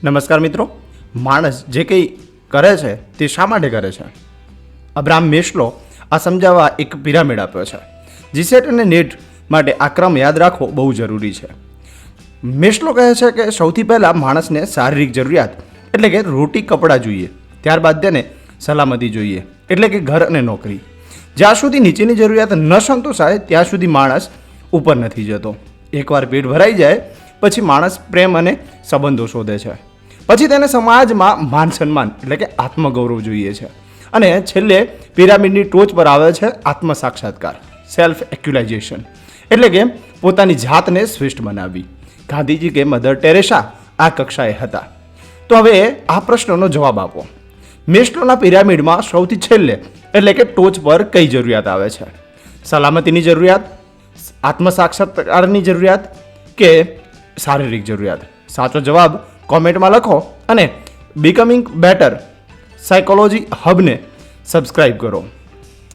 નમસ્કાર મિત્રો, માણસ જે કંઈ કરે છે તે શા માટે કરે છે? અબ્રાહમ મેસ્લો આ સમજાવવા એક પિરામિડ આપ્યો છે. જીસેટ અને નેટ માટે આ ક્રમ યાદ રાખવો બહુ જરૂરી છે. મેસ્લો કહે છે કે સૌથી પહેલાં માણસને શારીરિક જરૂરિયાત એટલે કે રોટી કપડાં જોઈએ, ત્યારબાદ તેને સલામતી જોઈએ એટલે કે ઘર અને નોકરી. જ્યાં સુધી નીચેની જરૂરિયાત ન સંતોષાય ત્યાં સુધી માણસ ઉપર નથી જતો. એકવાર પેટ ભરાઈ જાય પછી માણસ પ્રેમ અને સંબંધો શોધે છે. પછી તેને સમાજમાં માન સન્માન એટલે કે આત્મગૌરવ જોઈએ છે. અને છેલ્લે પિરામિડની ટોચ પર આવે છે આત્મ સાક્ષાત્કાર, સેલ્ફ એક્ચ્યુલાઇઝેશન એટલે કે પોતાની જાતને શ્રેષ્ઠ બનાવવી. ગાંધીજી કે મધર ટેરેસા આ કક્ષાએ હતા. તો હવે આ પ્રશ્નનો જવાબ આપો. મેસ્લોના પિરામિડમાં સૌથી છેલ્લે એટલે કે ટોચ પર કઈ જરૂરિયાત આવે છે? સલામતીની જરૂરિયાત, આત્મ સાક્ષાત્કારની જરૂરિયાત કે શારીરિક જરૂરિયાત? સાચો જવાબ કોમેન્ટમાં લખો અને બીકમિંગ બેટર સાયકોલોજી હબને સબસ્ક્રાઈબ કરો.